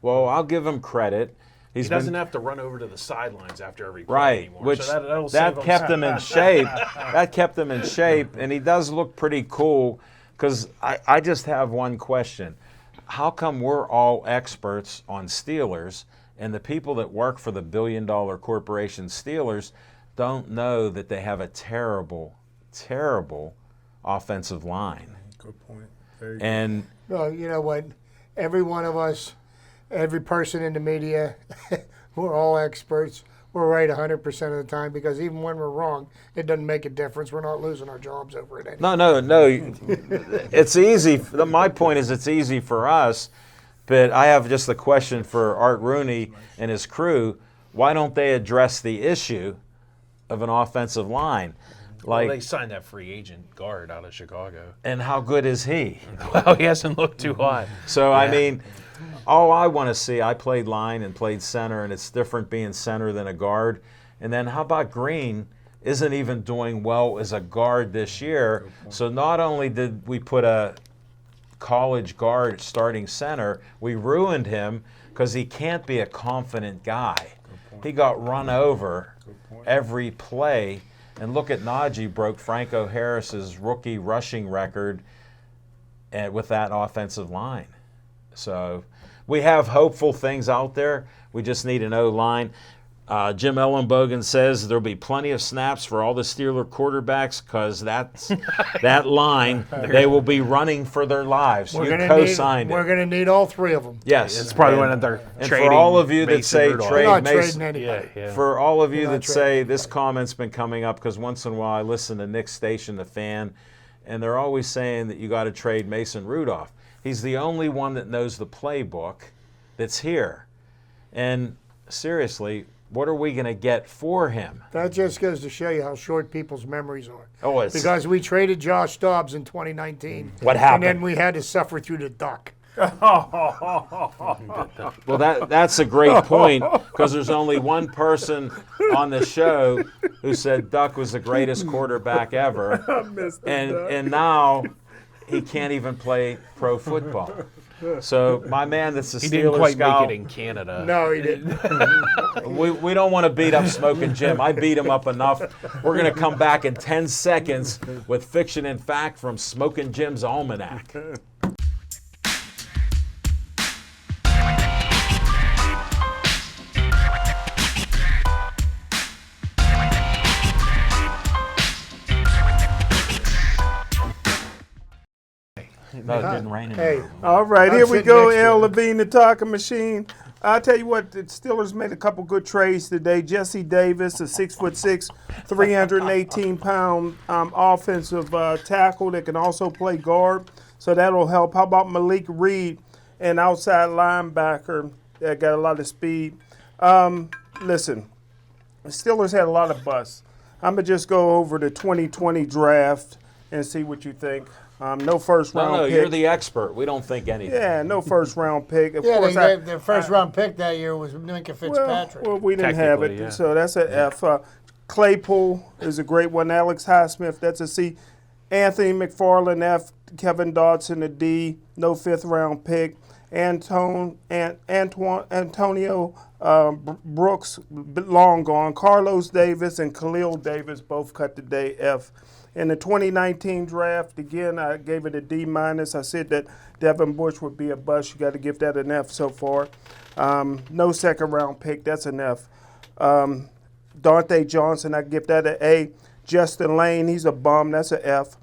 Well, I'll give him credit. He doesn't have to run over to the sidelines after every play Right, anymore. which so that'll that save kept him in shape. That kept him in shape, and he does look pretty cool. Because I just have one question: how come we're all experts on Steelers, and the people that work for the billion-dollar corporation Steelers don't know that they have a terrible, terrible offensive line? Good point. Very And Well, you know what? Every one of us, every person in the media, we're all experts. We're right 100% of the time because even when we're wrong, it doesn't make a difference. We're not losing our jobs over it anymore. no. It's easy. My point is it's easy for us, but I have just a question for Art Rooney and his crew. Why don't they address the issue of an offensive line? Well, they signed that free agent guard out of Chicago. And how good is he? Well, he hasn't looked too hot. So, I mean, all I want to see, I played line and played center, and it's different being center than a guard. And then how about Green isn't even doing well as a guard this year? So not only did we put a college guard starting center, we ruined him because he can't be a confident guy. He got run over every play. And look at Najee broke Franco Harris's rookie rushing record with that offensive line. So we have hopeful things out there. We just need an O-line. Jim Ellenbogen says there'll be plenty of snaps for all the Steeler quarterbacks because that line, they will be running for their lives. You co-signed it. We're going to need all three of them. Yes. It's probably one of their And trading for all of you that Mason say Rudolph. We're trade not Mason, trading anybody. Yeah. for all of you We're that not say this comment's been coming up because once in a while I listen to Nick Station, the fan, and they're always saying that you got to trade Mason Rudolph. He's the only one that knows the playbook that's here. And seriously, what are we going to get for him? That just goes to show you how short people's memories are. Oh, it's Because we traded Josh Dobbs in 2019. What happened? And then we had to suffer through the duck. well. That's a great point because there's only one person on the show who said Duck was the greatest quarterback ever, and now he can't even play pro football. So my man, that's the He Steelers didn't quite scout. make it in Canada. No, he didn't. We don't want to beat up Smoking Jim. I beat him up enough. We're going to come back in 10 seconds with Fiction and Fact from Smoking Jim's Almanac. No, it didn't rain Hey, anymore. All right, I'm here we sitting go, next to Al him. Levine, the talking machine. I'll tell you what, the Steelers made a couple good trades today. Jesse Davis, a 6'6", 318-pound offensive tackle that can also play guard, so that'll help. How about Malik Reed, an outside linebacker that got a lot of speed? Listen, the Steelers had a lot of busts. I'm going to just go over the 2020 draft and see what you think. No first round No, pick. you're the expert. We don't think anything. Yeah, no first round pick. Of yeah, course, their first round pick that year was Minka Fitzpatrick. well, we didn't have it, Technically, yeah. so that's an F. Claypool is a great one. Alex Highsmith, that's a C. Anthony McFarland, F. Kevin Dodson, a D. No fifth round pick. Antonio Brooks, long gone. Carlos Davis and Khalil Davis both cut today, F. In the 2019 draft, again, I gave it a D-. I said that Devin Bush would be a bust. You got to give that an F so far. No second round pick. That's an F. Dante Johnson, I give that an A. Justin Lane, he's a bum. That's an F.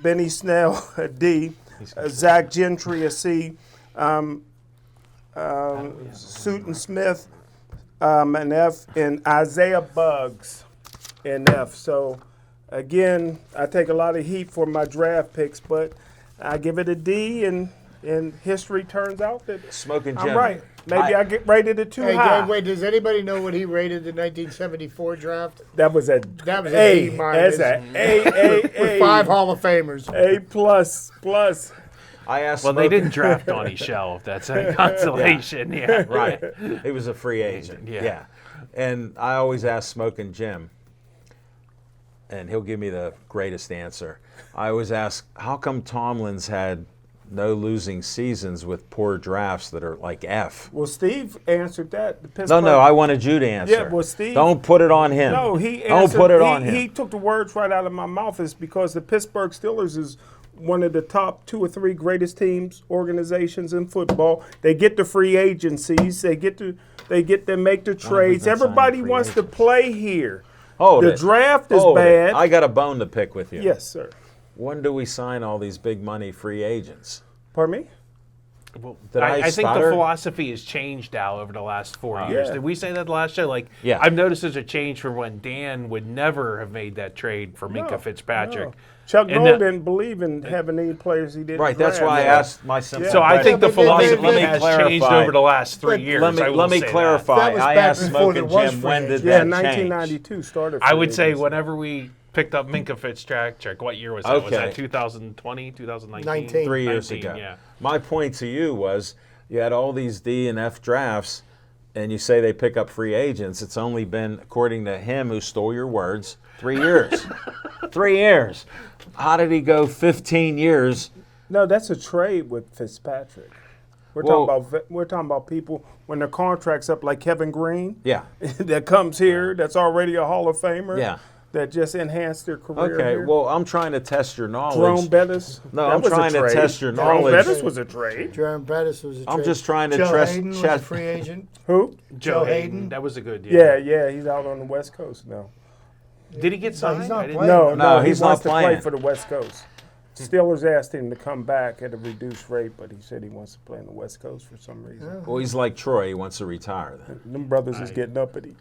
Benny Snell, a D. Zach Gentry, a C. Sutton Smith, an F. And Isaiah Buggs, an F. So, again, I take a lot of heat for my draft picks, but I give it a D, and history turns out that Smoking Jim. I'm right. Maybe I get rated it too Hey, high. wait, does anybody know what he rated the 1974 draft? That was a That was a A. D-. That's an A. With 5 Hall of Famers. A plus. I asked Well, they Smoking- didn't draft Donnie Shell, if that's any consolation. Yeah. Right. He was a free agent. Yeah. And I always ask Smoking Jim, and he'll give me the greatest answer. I always ask, how come Tomlin's had no losing seasons with poor drafts that are like F? Well, Steve answered that. The No, Pittsburgh- I wanted you to answer. Yeah, well, Steve- Don't put it on him. No, he Don't answered, put it on him. He took the words right out of my mouth. It's because the Pittsburgh Steelers is one of the top 2 or 3 greatest teams, organizations in football. They get the free agencies. They get to make the trades. been signing Everybody free wants to agents. play here. Hold The it. draft is Hold it. bad. I got a bone to pick with you. Yes, sir. When do we sign all these big money free agents? Pardon me? Well, Did I I think the stutter? philosophy has changed now over the last 4 years. Yeah. Did we say that last show? Like, Yeah. I've noticed there's a change from when Dan would never have made that trade for Minka No, Fitzpatrick. no. Chuck And Noll the- didn't believe in having any players he didn't Right, that's draft. why I Yeah. asked my simple So I think the but then- philosophy let me has changed clarify. over the last 3 years. Let I will me say that. clarify. That was I back asked before Smoking there was Jim free when did agents. Yeah, that change? 1992 started. I free would say agency. whenever we picked up Minka Fitzpatrick, what year was that? Was Okay. that 2020, 2019? 19. 3 years 19, ago. yeah. My point to you was you had all these D and F drafts, and you say they pick up free agents. It's only been, according to him who stole your words, 3 years. 3 years. How did he go 15 years? No, that's a trade with Fitzpatrick. Well- We're talking about people when their contract's up, like Kevin Green. Yeah. That comes here. That's already a Hall of Famer. Yeah. That just enhanced their career. Okay, here. well, I'm trying to test your knowledge. Jerome Bettis. No, that I'm was a trying to trade. test your Jerome knowledge. Bettis was a trade. Jerome Bettis was a I'm trade. just trying to Joe trust- Hayden was a check- free agent. Who? Joe Hayden. Hayden. That was a good Yeah, yeah, he's out on the West Coast now. Did he get signed? he's not I didn't- playing. No, No, he he's wants not to playing. play for the West Coast. Steelers asked him to come back at a reduced rate, but he said he wants to play on the West Coast for some reason. Well, he's like Troy. He wants to retire then. Them brothers is getting uppity.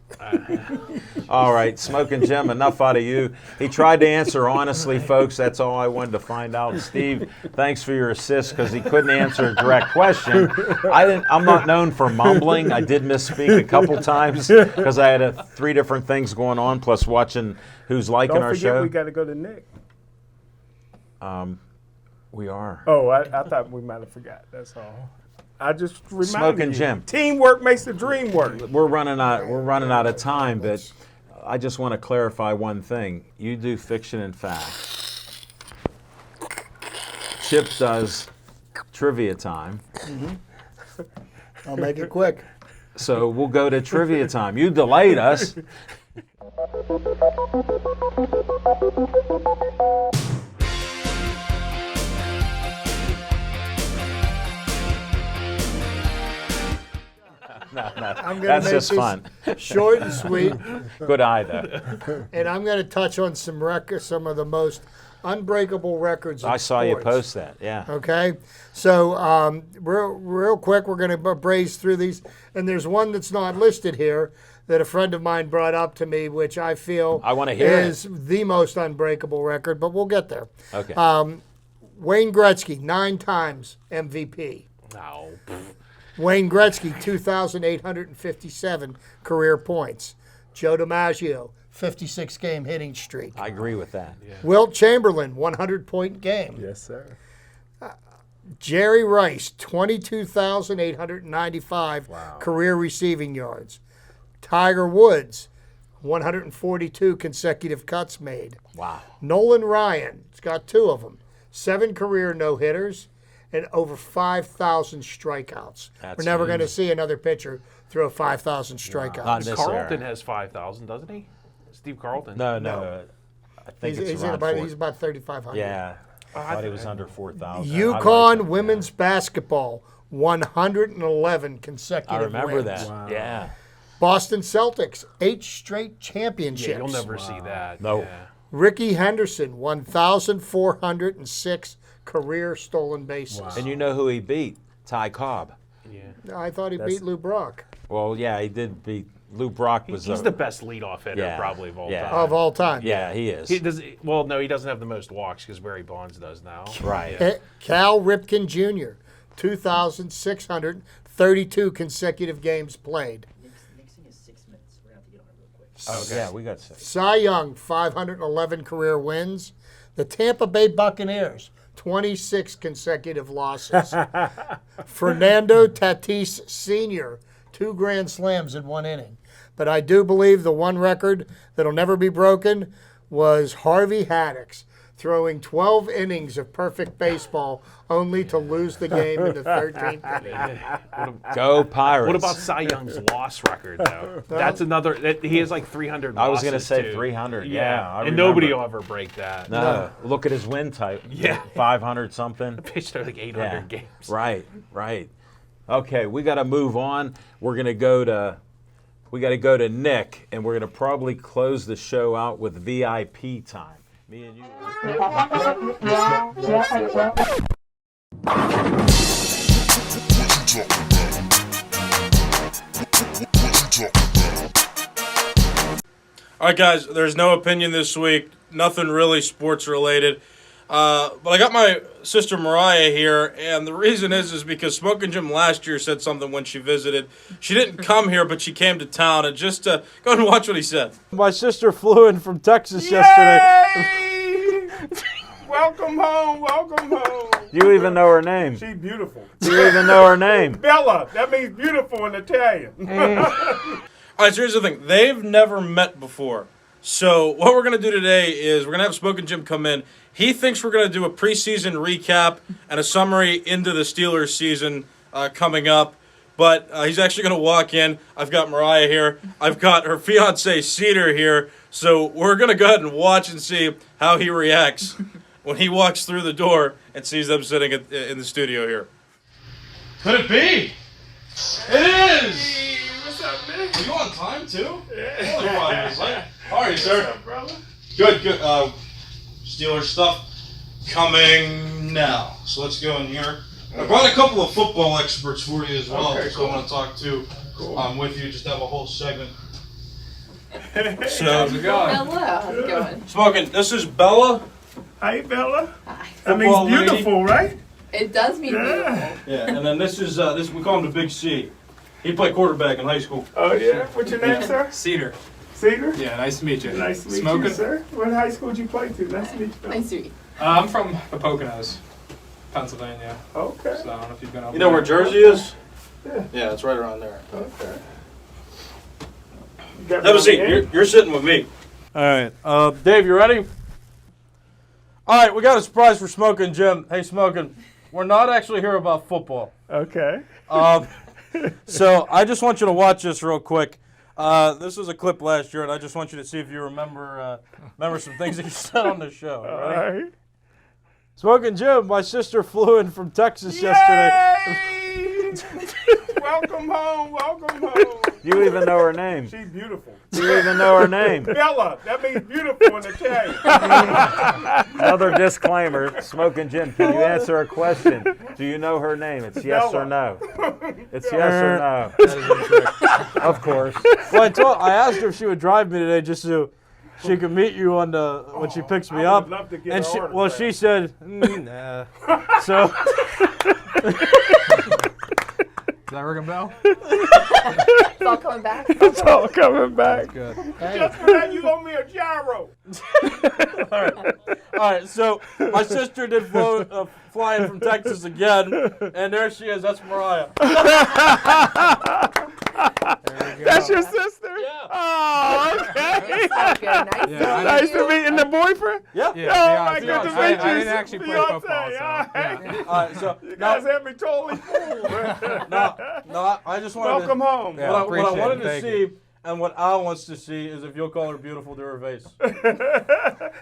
All right, Smoking Jim, enough out of you. He tried to answer honestly, folks. That's all I wanted to find out. Steve, thanks for your assist because he couldn't answer a direct question. I'm not known for mumbling. I did misspeak a couple times because I had 3 different things going on, plus watching who's liking Don't our forget show. we got to go to Nick. We are. Oh, I thought we might have forgot. That's all. I just reminded Smoking you. Jim. Teamwork makes the dream work. We're running out of time, but I just want to clarify one thing. You do fiction and fact. Chip does trivia time. I'll make it quick. So we'll go to trivia time. You delayed us. I'm going That's to make just this fun. short and sweet, Good eye, though. and I'm going to touch on some of the most unbreakable records. In I saw you sports. post that. Yeah. Okay, so real quick, we're going to braze through these, and there's one that's not listed here that a friend of mine brought up to me, which I feel I wanna hear it. is the most unbreakable record, but we'll get there. Okay. Wayne Gretzky, 9 times MVP. No. Wayne Gretzky, 2,857 career points. Joe DiMaggio, 56-game hitting streak. I agree with that. Wilt Chamberlain, 100-point game. Yes, sir. Jerry Rice, 22,895 career receiving yards. Tiger Woods, 142 consecutive cuts made. Wow. Nolan Ryan, he's got 2 of them, 7 career no-hitters, and over 5,000 strikeouts. That's We're never going to huge. see another pitcher throw 5,000 strikeouts. Not this Carlton era. has 5,000, doesn't he? Steve Carlton. No. No. I think He's, it's at around about, 4. he's about 3,500. Yeah. I thought he was under 4,000. I UConn like him. women's basketball, 111 consecutive I remember wins. that. Yeah. Boston Celtics, 8 straight championships. Yeah, you'll never see that. No. Yeah. Ricky Henderson, 1,406 career stolen bases. And you know who he beat? Ty Cobb. I thought he beat Lou Brock Well, yeah, he did beat Lou Brock. Was He's the best leadoff hitter Yeah. probably of all Yeah. time. of all time. Yeah, he is. He does. Well, no, he doesn't have the most walks because Barry Bonds does now. Right. Cal Ripken Jr., 2,632 consecutive games played. Next thing is 6 minutes. We're going to have to get on it real quick. Oh, yeah, we got 6. Cy Young, 511 career wins. The Tampa Bay Buccaneers, 26 consecutive losses. Fernando Tatis Sr., 2 grand slams in 1 inning. But I do believe the one record that'll never be broken was Harvey Haddock's, throwing 12 innings of perfect baseball only to lose the game in the 13th inning. Go Pirates. What about Cy Young's loss record, though? That's another. He has like 300 I was going to say 300. Yeah, I and nobody remember. will ever break that. No. Look at his win type. Yeah. 500 something. Pitched like 800 games. Right, right. Okay, we got to move on. We got to go to Nick, and we're going to probably close the show out with VIP time. Me and you. All right, guys, there's no opinion this week. Nothing really sports related. But I got my sister Mariah here, and the reason is because Smoking Jim last year said something when she visited. She didn't come here, but she came to town, and just go ahead and watch what he said. My sister flew in from Texas Yay! Welcome home, welcome home. You even know her name. She's beautiful. You even know her name. Bella, that means beautiful in Italian. All right, so here's the thing. They've never met before. So what we're going to do today is we're going to have Smoking Jim come in. He thinks we're going to do a preseason recap and a summary into the Steelers season coming up. But he's actually going to walk in. I've got Mariah here. I've got her fiance Cedar here. So we're going to go ahead and watch and see how he reacts when he walks through the door and sees them sitting in the studio here. Could it be? It is! What's up, man? Are you on time, too? Yeah. Only 5 minutes late. How are you, sir? What's up, brother? Good, good. Steelers stuff coming now. So let's go in here. I brought a couple of football experts for you as well. Okay, so cool. I want to talk to Cool. with you. Just have a whole segment. How's it going? Hello, how's it going? Smoking, this is Bella. Hi, Bella. Hi. That Football means lady. beautiful, right? It does mean beautiful. Yeah, and then this is we call him the Big C. He played quarterback in high school. Oh, yeah? What's your name, sir? Cedar. Cedar? Yeah, nice to meet you. Nice to meet Smoking? you, sir. What high school did you play to? Nice to meet you. Nice to meet you. I'm from the Poconos, Pennsylvania. Okay. So I don't know if you've been over You know where there. Jersey is? Yeah. Yeah, it's right around there. Okay. You got me Have a on seat. the end? You're sitting with me. All right. Dave, you ready? All right, we got a surprise for Smoking Jim. Hey, Smoking, we're not actually here about football. Okay. So I just want you to watch this real quick. This was a clip last year, and I just want you to see if you remember some things that you said on the show. All Ready? right. Smoking Jim, my sister flew in from Texas yesterday. Yay! Welcome home, welcome home. You even know her name. She's beautiful. You even know her name. Bella, that means beautiful in Italian. Another disclaimer. Smoking Jim, can you answer a question? Do you know her name? It's yes or no. It's yes or no. Of course. Well, I asked her if she would drive me today just so she could meet you on the when she picks me I up. would love to get And her she, autograph. well, she said, nah. So Does that ring a bell? It's all coming back. It's all coming back. Good. Just for that, you owe me a gyro. all right. So my sister did fly in from Texas again, and there she is. That's Mariah. That's your sister? Yeah. Oh, okay. Sounds good. Nice Yeah, Nice to meet you. And the boyfriend? Yeah. Yeah, Oh, my fiance. goodness. I didn't actually play Fiance, football, so all right. yeah. All right. So You now, guys have me totally fooled. no, I just wanted Welcome to. home. Yeah. What I appreciate wanted it. to Thank see, you. and what Al wants to see, is if you'll call her beautiful to her face.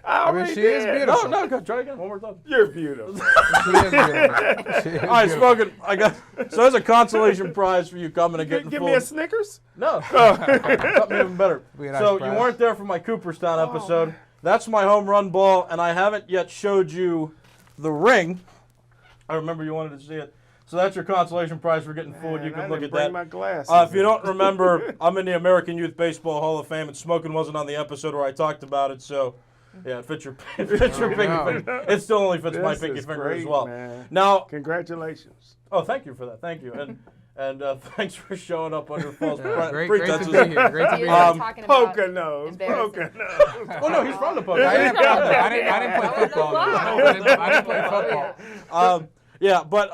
I mean, she is beautiful. No, go try again one more time. You're beautiful. She is beautiful. She is All right, beautiful. Smoking. So there's a consolation prize for you coming and getting Give full. me a Snickers? No, something even better. Be a nice So prize. you weren't there for my Cooperstown episode. That's my home run ball, and I haven't yet showed you the ring. I remember you wanted to see it. So that's your consolation prize for getting food. You Man, can I look didn't at bring that. my glasses. If you don't remember, I'm in the American Youth Baseball Hall of Fame, and Smoking wasn't on the episode where I talked about it. So, yeah, it fits your pinky finger. It still only fits my This pinky is finger great, as well. man. Now, Congratulations. oh, thank you for that. Thank you, and thanks for showing up under false Great to pretenses. be here. Great to be You're here. talking about Poker nose. embarrassing. Poker nose. Oh no, he's from the Poconos. I didn't play football. I didn't play football. Yeah, but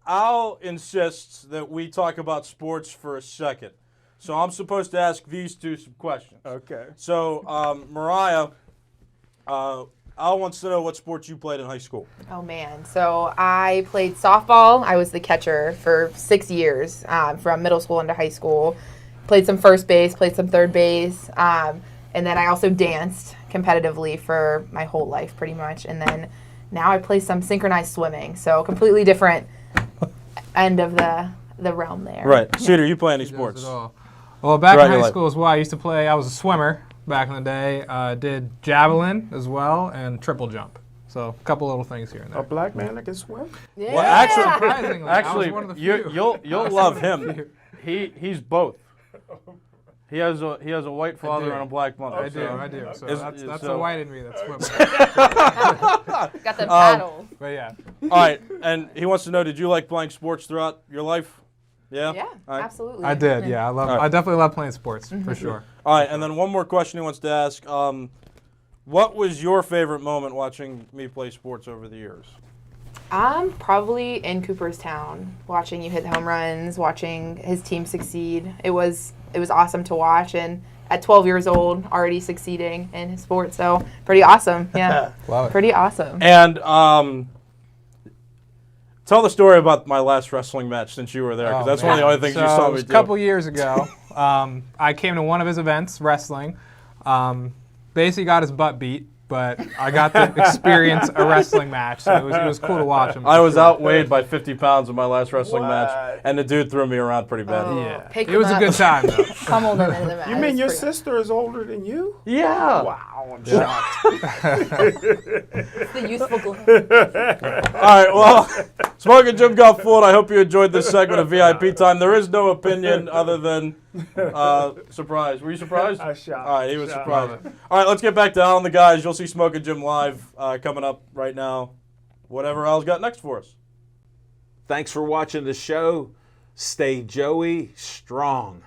Al insists that we talk about sports for a second. So I'm supposed to ask these two some questions. Okay. So, Mariah, Al wants to know what sports you played in high school. Oh man, so I played softball. I was the catcher for 6 years, from middle school into high school. Played some first base, played some third base, and then I also danced competitively for my whole life pretty much. And then now I play some synchronized swimming, so completely different end of the realm there. Right. Cedar, you play any sports? Well, back Throughout in your high life. school as well, I used to play. I was a swimmer back in the day. Did javelin as well and triple jump. So a couple little things here and A there. black man that can swim? Yeah. Well, Surprisingly, I was actually, one of the few. you'll love him. He's both. He has a white father do. and a black mother. I do. So that's so- the white in me that's swimming. Got the paddle. But yeah. All right, and he wants to know: did you like playing sports throughout your life? Yeah. Yeah, All right. absolutely. I did. Yeah, I definitely love playing sports for sure. All right, and then one more question he wants to ask: what was your favorite moment watching me play sports over the years? Probably in Cooperstown, watching you hit home runs, watching his team succeed. It was awesome to watch, and at 12 years old, already succeeding in his sport. So pretty awesome. Yeah, Love it. pretty awesome. And tell the story about my last wrestling match since you were there, because that's one of the only things you saw me A do. couple years ago, I came to one of his events, wrestling. Basically got his butt beat, but I got to experience a wrestling match, so it was cool to watch him. I for was sure. outweighed by 50 pounds in my last wrestling What? match, and the dude threw me around pretty bad. Oh, Yeah, pick it was him a good up. time though. Pummeled him into the mat. You It mean was your pretty- sister is older than you? Yeah. Wow, I'm shocked. It's the useful glove. All right, well, Smoking Jim got fooled. I hope you enjoyed this segment of VIP time. There is no opinion other than surprise. Were you surprised? I shocked. All right, he was Shocked. surprised. All right, let's get back to Al and the guys. You'll see Smoking Jim live coming up right now. Whatever Al's got next for us. Thanks for watching the show. Stay Joey strong.